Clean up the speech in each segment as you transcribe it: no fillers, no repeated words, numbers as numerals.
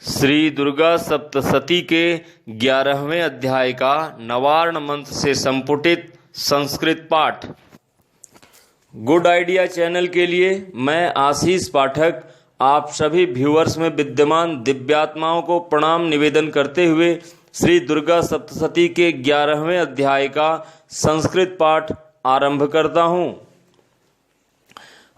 श्री दुर्गा सप्तशती के 11वें अध्याय का नवार्ण मंत्र से संपुटित संस्कृत पाठ। गुड आइडिया चैनल के लिए मैं आशीष पाठक आप सभी व्यूअर्स में विद्यमान दिव्यात्माओं को प्रणाम निवेदन करते हुए श्री दुर्गा सप्तशती के 11वें अध्याय का संस्कृत पाठ आरंभ करता हूँ।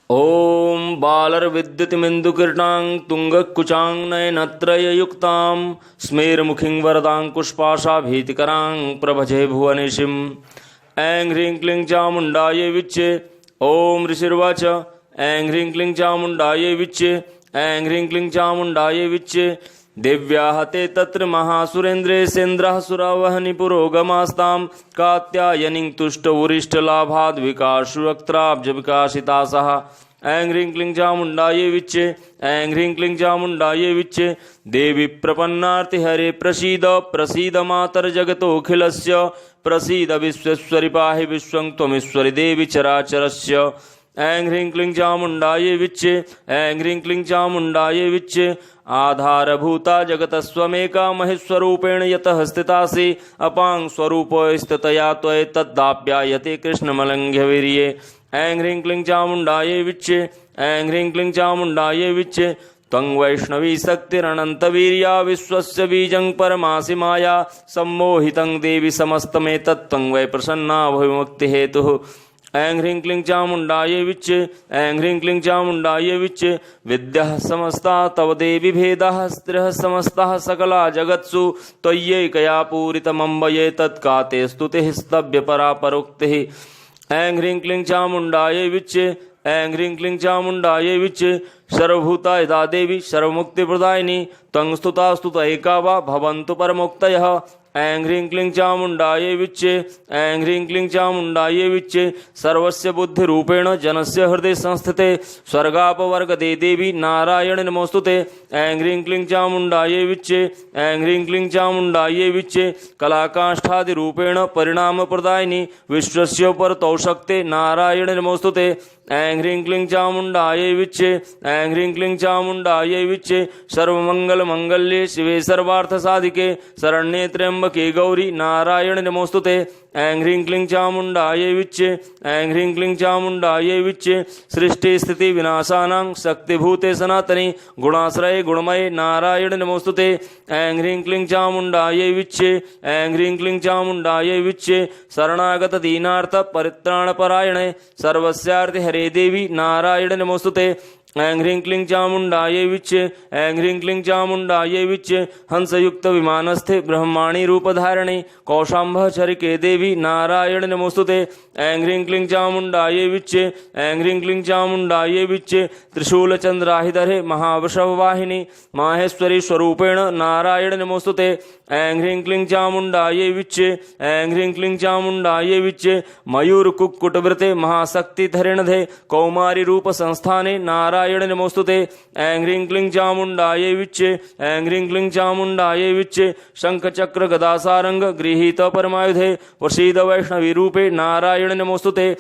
ओम बालर्विद्युतिमिन्दुकिरणां तुंगकुचाङ्नयनत्रययुक्तां स्मेरमुखीं वरदाङ्कुशपाशाभीतिकरां प्रभजे भुवनेशिं। ऐं ह्रीं क्लीं चामुण्डायै विच्चे। ओम ऋषिर्वाच ऐं ह्रीं क्लीं चामुण्डायै विच्चे। ऐं ह्रीं क्लीं चामुण्डायै विच्चे। दिव्याः ते तत्र महासुरेन्द्रेशेन्द्रः सुरावहनि पुरोगमास्तां कात्यायनीं तुष्टवुरिष्ठलाभाद्विकाशुवक्त्राब्जविकासितासः। ऐं ह्रीं क्लीं चामुण्डायै विच्चे। ऐं ह्रीं क्लीं चामुण्डायै विच्चे। देवी प्रपन्नार्तिहरे प्रसीद प्रसीद मातर्जगतोऽखिलस्य प्रसीद विश्वेश्वरि पाहि विश्वं त्वमीश्वरि देवी चराचरस्य। ऐं ह्रीं क्लीं चामुण्डायै विच्चे। ऐं ह्रीं क्लीं चामुण्डायै विच्चे। आधारभूता जगतस्वमेका महेश्वरूपेण यतः स्थितासि अपां स्वरूपस्थितया त्वत्तदाप्यायते कृष्णमलङ्घ्यवीर्ये। ऐं ह्रीं क्लीं चामुण्डायै विच्चे। ऐं ह्रीं क्लीं चामुण्डायै विच्चे। त्वं वैष्णवी शक्तिरनन्तवीर्या विश्वस्य बीजं परमासि माया सम्मोहितं देवी समस्तमेतत्त्वं वै प्रसन्ना भविमुक्तिहेतुः। ऐं ह्रीं क्लीं चामुण्डायै विच्चे। ऐं ह्रीं क्लीं चामुण्डायै विच्चे। विद्याः समस्ता तव देवी भेदाः स्त्रियः समस्ताः सकला जगत्सु त्वय्यैकया पूरितमम्बये तत्का ते स्तुतिः स्तव्यपरा परोक्तिः। ऐं ह्रीं क्लीं चामुण्डायै विच्चे। ऐं ह्रीं क्लीं चामुण्डायै विच्चे। सर्वभूतायदा देवी सर्वमुक्तिप्रदायिनी त्वं स्तुता स्तुतैका वा भवन्तु परमोक्तयः। ऐं ह्रीं क्लीं चामुण्डायै विच्चे। ऐं ह्रीं क्लीं चामुण्डायै विच्चे। सर्वस्य बुद्धिरूपेण जनस्य हृदये संस्थिते स्वर्गापवर्गदे देवी नारायण नमोस्तुते। ऐं ह्रीं क्लीं चामुण्डायै विच्चे। ऐं ह्रीं क्लीं चामुण्डायै विच्चे। कलाकाष्ठादिरूपेण परिणामप्रदायिनी विश्वस्य परतौ शक्ते नारायण नमोस्तुते। ऐं ह्रीं क्लीं चामुण्डायै विच्चे। ऐं ह्रीं क्लीं चामुण्डायै विच्चे। सर्वमङ्गलमङ्गल्ये शिवे सर्वार्थसाधिके शरण्ये त्र्यम्बके गौरी नारायण नमोस्तुते। ऐं ह्रीं क्लीं चामुण्डायै विच्चे। ऐं ह्रीं क्लीं चामुण्डायै विच्चे। सृष्टिस्थितिविनाशानां शक्तिभूते सनातनी गुणाश्रये गुणमये नारायण नमोस्तुते। ऐं ह्रीं क्लीं चामुण्डायै विच्चे। ऐं ह्रीं क्लीं चामुण्डायै विच्चे। शरणागत दीनार्थ परित्राणपरायणे सर्वस्यार्थे हरे देवी नारायण नमोस्तुते। ऐं ह्रीं क्लीं चामुण्डायै विच्चे। ऐं ह्रीं क्लीं चामुण्डायै विच्चे। हंसयुक्त विमानस्थे ब्रह्माणी रूपधारिणे कौशाम्भचरिके देवी नारायण नमोस्तुते। ऐं ह्रीं क्लीं चामुण्डायै विच्चे। ऐं ह्रीं क्लीं चामुण्डायै विच्चे। त्रिशूलचन्द्राहिधरे महावृषभवाहिनी माहेश्वरी स्वरूपेण नारायण नमोस्तुते। ऐं ह्रीं क्लीं चामुण्डायै विच्चे। ऐं ह्रीं क्लीं चामुण्डायै विच्चे। मयूरकुक्कुटवृते महाशक्तिधरिणधे कौमारी रूप संस्थाने नारायण नमोस्तुते। ऐं ह्रीं क्लीं चामुण्डायै विच्चे। ऐं ह्रीं क्लीं चामुण्डायै विच्चे। शंखचक्र गदासारंग गृहीत परमायुधे प्रसीद वैष्णवी रूपे नारायण नमोस्तुते।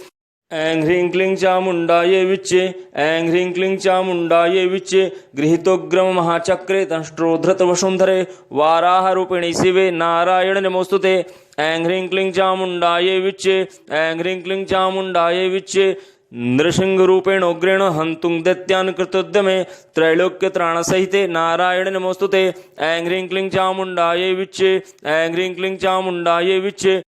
ऐं ह्रीं क्लीं चामुण्डायै विच्चे। ऐं ह्रीं क्लीं चामुण्डायै विच्चे। गृहीतोग्रम महाचक्रे दंष्ट्रोद्धृतवसुन्धरे वाराहरूपिणि शिवे नारायण नमोस्तुते। ऐं ह्रीं क्लीं चामुण्डायै विच्चे। ऐं ह्रीं क्लीं चामुण्डायै विच्चे। नृसिंहरूपेण उग्रेण हन्तुं दैत्यान् कृतोद्यमे त्रैलोक्यत्राणसहिते नारायण नमोस्तुते। ऐं ह्रीं क्लीं चामुण्डायै विच्चे। ऐं ह्रीं क्लीं चामुण्डायै विच्चे।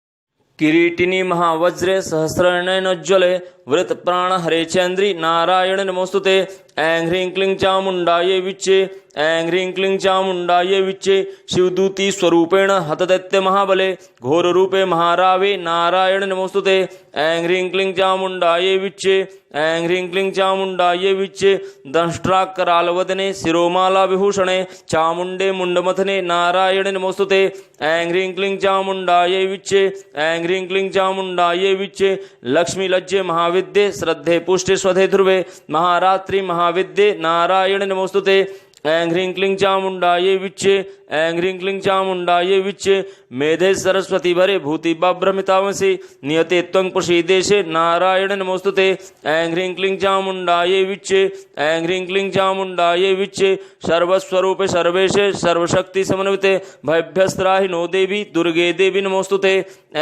किरीटिनी महावज्रे सहस्रनयनोज्ज्वले वृतप्राणहरे चन्द्री नारायण नमोस्तुते। ऐं ह्रीं क्लीं चामुण्डायै विच्चे। ऐं ह्रीं क्लीं चामुण्डायै विच्चे। शिवदूती स्वरूपेण हतदैत्य महाबले घोररूपे महारावे नारायण नमोस्तुते। ऐं ह्रीं क्लीं चामुण्डायै विच्चे। ऐं ह्रीं क्लीं चामुण्डायै विच्चे। दंष्ट्राकरालवदने शिरोमाला विभूषणे चामुण्डे मुण्डमथने नारायण नमोस्तुते। ऐं ह्रीं क्लीं चामुण्डायै विच्चे। ऐं ह्रीं क्लीं चामुण्डायै विच्चे। लक्ष्मी लज्जे महाविद्ये श्रद्धे पुष्टे स्वधे ध्रुवे महारात्रि महाविद्ये नारायण नमोस्तुते। ऐं ह्रीं क्लीं चामुण्डायै विच्चे ऐं ह्रीं क्लीं चामुण्डायै विच्चे मेधे सरस्वती भरे भूति बभ्रमितावसि नियते त्वं प्रसीदेशे नारायण नमोस्तुते ऐं ह्रीं क्लीं चामुण्डायै विच्चे ऐं ह्रीं क्लीं चामुण्डायै विच्चे सर्वस्वरूपे सर्वेशे सर्वशक्ति समन्विते भयभ्यस्त्राहि नो देवी दुर्गे देवी नमोस्तुते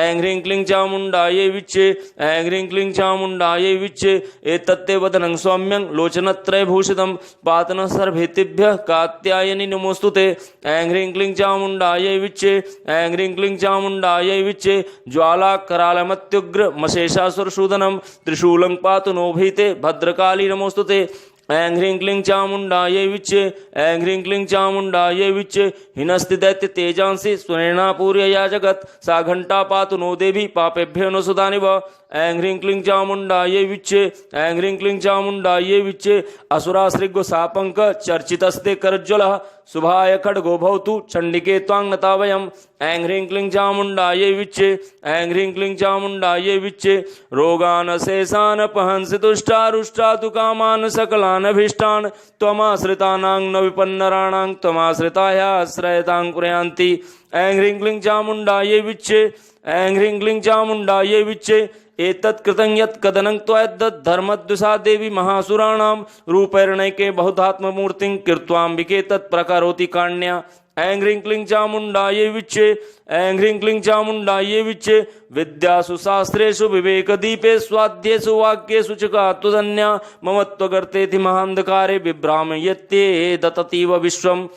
ऐं ह्रीं क्लीं चामुण्डायै विच्चे ऐं ह्रीं क्लीं चामुण्डायै विच्चे एतत्ते वदनं सौम्यं लोचनत्रयभूषितं पातनः सर्वेतिभ्यः कात्यायनि नमोस्तुते ऐं ह्रीं क्लीं चामुण्डायै विच्चे ऐं ह्रीं क्लीं चामुण्डायै विच्चे ज्वालाकरालमत्युग्र मशेषासुरसूदनं त्रिशूलं पातु नो भीते भद्रकाली नमोस्तुते ऐं ह्रीं क्लीं चामुण्डायै विच्चे ऐं ह्रीं क्लीं चामुण्डायै विच्चे हिनस्ति दैत्य तेजांसि सुनेनापूर्यया जगत् सा घण्टा पातु नो देवी पापेभ्यो नो सुदानिव ऐं ह्रीं क्लीं चामुण्डायै विच्चे ऐं ह्रीं क्लीं चामुण्डायै विच्चे असुरासृग्व सापंक चर्चितस्ते करज्वलः शुभाय खड्गो भवतु चण्डिके त्वां नता वयम् ऐं ह्रीं क्लीं चामुण्डायै विच्चे ऐं ह्रीं क्लीं चामुण्डायै विच्चे रोगान् शेषान् पहंसि तुष्टारुष्टा तु कामान् सकलान् अभीष्टान् त्वमाश्रितानां न विपन्नराणां त्वमाश्रितायाश्रयतां प्रयान्ति ऐं ह्रीं क्लीं चामुण्डायै विच्चे ऐं ह्रीं क्लीं चामुण्डायै विच्चे एतत् कृतं यत् कदनं त्वयद्दत् धर्मद्विषा देवी महासुराणां रूपैर्णैके बहुधात्ममूर्तिं कृत्वाम्बिके तत्प्रकरोति काण्या ऐं ह्रीं क्लीं चामुण्डायै विच्चे ऐं ह्रीं क्लीं चामुण्डायै विच्चे विद्यासु शास्त्रेषु विवेकदीपे स्वाध्येषु वाक्येषु च का त्वदन्या मम त्वगर्तेति महान्धकारे बिभ्रामयत्ये दततीव विश्वम्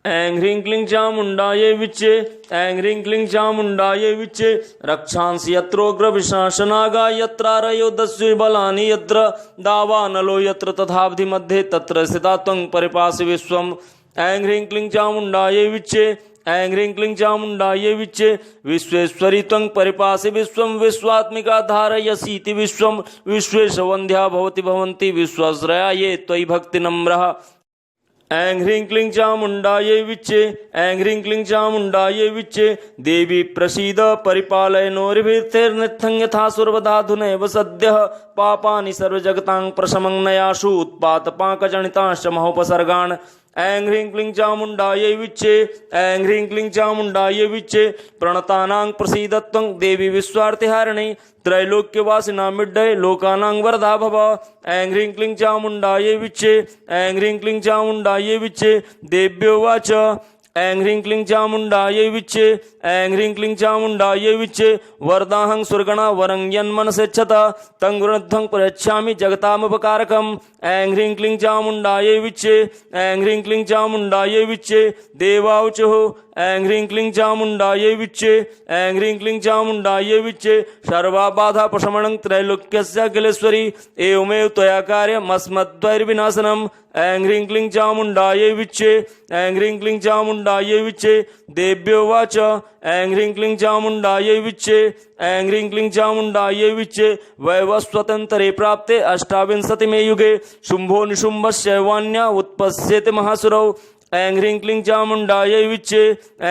ऐं ह्रीं क्लीं चामुण्डायै विच्चे ऐं ह्रीं क्लीं चामुण्डायै विच्चे रक्षांसि यत्रोग्रविशासनागा यत्रारयो दस्यु बलानि यत्र दावानलो यत्र तथाब्धि मध्ये तत्र स्थिता त्वं परिपासि विश्वम् ऐं ह्रीं क्लीं चामुण्डायै विच्चे ऐं ह्रीं क्लीं चामुण्डायै विच्चे विश्वेश्वरी त्वं परिपासि विश्वं विश्वात्मिका धारयसीति विश्वं विश्वेश वन्द्या भवति भवन्ति विश्वाश्रया ये त्वयि भक्तिनम्रः ऐं ह्रीं क्लीं चामुण्डायै विच्चे ऐं ह्रीं क्लीं चामुण्डायै विच्चे देवी प्रसीद परिपालय नोरिभिर्नित्यं यथा सुरवधाधुनैव सद्यः पापानि सर्वजगतां प्रशमं नयाशु उत्पातपाकजनितांश्च महोपसर्गान् ऐं ह्रीं क्लीं चामुण्डायै विच्चे ऐं ह्रीं क्लीं चामुण्डायै विच्चे प्रणतानां प्रसीदत्वं देवी विश्वार्तिहारिणी त्रैलोक्यवासिनामिड्डये लोकानां वरदा भव ऐं ह्रीं क्लीं चामुण्डायै विच्चे ऐं ह्रीं क्लीं चामुण्डायै विच्चे देव्योवाच ऐं ह्रीं क्लीं चामुण्डायै विच्चे ऐं ह्रीं क्लीं चामुण्डायै विच्चे वरदाहं सुरगणा वरं यन्मनसेच्छत तं वृद्धं प्रयच्छामि जगतामुपकारकम् ऐं ह्रीं क्लीं चामुण्डायै विच्चे ऐं ह्रीं क्लीं चामुण्डायै विच्चे देवावचुः ऐं ह्रीं क्लीं चामुण्डायै विच्चे ऐं ह्रीं क्लीं चामुण्डायै विच्चे सर्वाबाधापशमनं त्रैलोक्यस्य अखिलेश्वरी एवमेव त्वया कार्यमस्मद्वैर्विनाशनम् ऐं ह्रीं क्लीं चामुण्डायै विच्चे ऐं ह्रीं क्लीं चामुण्डायै विच्चे देव्योवाच ऐं ह्रीं क्लीं चामुण्डायै विच्चे ऐं ह्रीं क्लीं चामुण्डायै विच्चे वैवस्वतन्त्रे प्राप्ते अष्टाविंशतिमे युगे शुम्भो निशुम्भस्य वान्या उत्पश्येति महासुरौ ऐं ह्रीं क्लीं चामुण्डायै विच्चे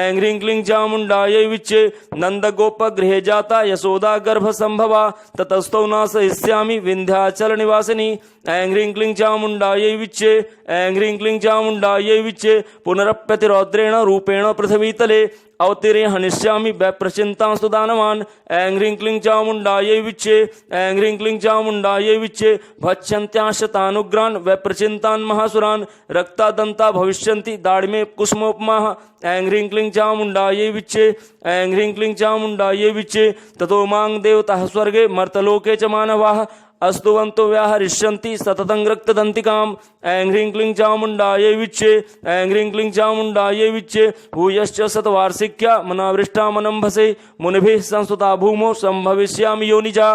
ऐं ह्रीं क्लीं चामुण्डायै विच्चे नन्दगोपगृहे जाता यशोदा गर्भसम्भवा ततस्तौ नाशयिष्यामि विन्ध्याचलनिवासिनी ऐं ह्रीं क्लीं चामुण्डायै विच्चे ऐं ह्रीं क्लीं चामुण्डायै विच्चे पुनरप्यतिरौद्रेण रूपेण पृथिवीतले अवतीर्य हनिष्यामि वैप्रचिन्तांस्तु दानवान् ऐं ह्रीं क्लीं चामुण्डायै विच्चे ऐं ह्रीं क्लीं चामुण्डायै विच्चे भक्ष्यन्त्याशतानुग्रान् वैप्रचिन्तान् महासुरान् रक्तादन्ता भविष्यन्ति दाढ्मे कुसुमोपमाः ऐं ह्रीं क्लीं चामुण्डायै विच्चे ऐं ह्रीं क्लीं चामुण्डायै विच्चे ततो मां देवताः स्वर्गे मर्तलोके च मानवाः अस्तुवन्तो व्याहरिष्यन्ति सततं रक्तदन्तिकाम् ऐं ह्रीं क्लीं चामुण्डायै विच्चे ऐं ह्रीं क्लीं चामुण्डायै विच्चे भूयश्च शतवार्षिक्या मनावृष्टा मनम्भसे मुनिभिः संस्तुता भूमौ सम्भविष्यामि योनिजा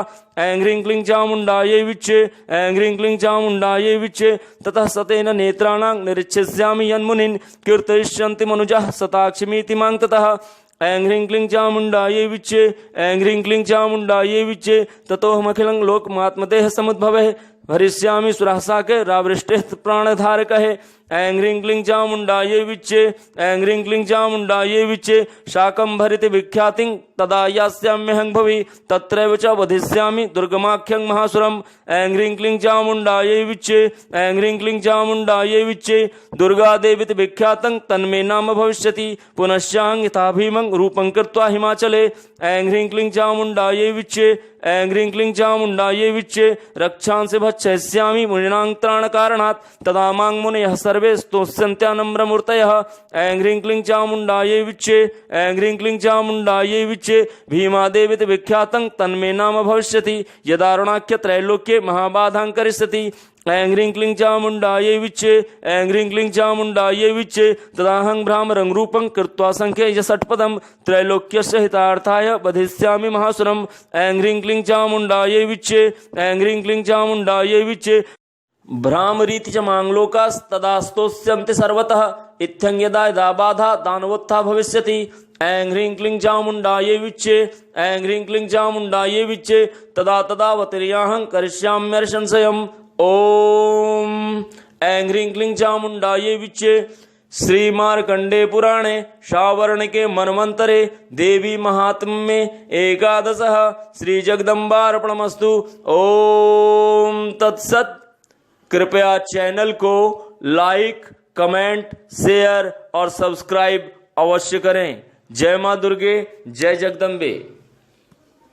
ऐं ह्रीं क्लीं चामुण्डायै विच्चे ऐं ह्रीं क्लीं चामुण्डायै विच्चे ततः सतेन नेत्राणां निरीक्षिष्यामि यन्मुनीन् कीर्तयिष्यन्ति मनुजाः सताक्षिमीति मां ततः ऐं ह्रीं क्लीं चामुण्डायै विच्चे ऐं ह्रीं क्लीं चामुण्डायै विच्चे ततोऽहमखिलं लोकमात्मदेह समुद्भवः हरिष्यामि सुरहसाके रावृष्टेः प्राणधारकः ऐं ह्रीं क्लीं चामुण्डायै विच्चे ऐं ह्रीं क्लीं चामुण्डायै विच्चे शाकम्भरित विख्यातिं तदा यास्याम्यहं भवि तत्रैव च वधिष्यामि दुर्गमाख्यं महासुरम् ऐं ह्रीं क्लीं चामुण्डायै विच्चे ऐं ह्रीं क्लीं चामुण्डायै विच्चे दुर्गादेवीत विख्यातं तन्मे नाम भविष्यति पुनश्चाहं यथा भीमं रूपं कृत्वा हिमाचले ऐं ह्रीं क्लीं चामुण्डायै विच्चे ऐं ह्रीं क्लीं चामुण्डायै विच्चे रक्षांसि भक्षयिष्यामि मुनीनां त्राणकारणात् तदा मां मुनयः सर्वे स्तोष्यन्त्यानम्रमूर्तयः ऐं ह्रीं क्लीं चामुण्डायै विच्चे ऐं ह्रीं क्लीं चामुण्डायै विच्चे भीमादेवीत विख्यातं तन्मे नाम भविष्यति यदारुणाख्य त्रैलोक्ये महाबाधां करिष्यति ऐं ह्रीं क्लीं चामुण्डायै विच्चे ऐं ह्रीं क्लीं चामुण्डायै विच्चे तदाहं भ्रामरं रूपं कृत्वा संख्यैः षट्पदं त्रैलोक्यस्य हितार्थाय वधिष्यामि महासुरम् ऐं ह्रीं क्लीं चामुण्डायै विच्चे ऐं ह्रीं क्लीं चामुण्डायै विच्चे भ्रामरीति च माङ्गलोकास्तदा स्तोष्यन्ति सर्वतः इत्थं यदा यदा बाधा दानवोत्था भविष्यति ऐं ह्रीं क्लीं चामुण्डायै विच्चे ऐं ह्रीं क्लीं चामुण्डायै विच्चे तदा तदावतिर्याहं करिष्याम्यर्शंसयम् ओम ऐं ह्रीं क्लीं चामुण्डायै विच्चे श्री मार्कंडे पुराणे शावर्णिके मन्वन्तरे देवी महात्म्ये एकादशः श्री जगदम्बार्पणमस्तु। ओम तत्सत। कृपया चैनल को लाइक, कमेंट, शेयर और सब्सक्राइब अवश्य करें। जय मां दुर्गे, जय जगदम्बे।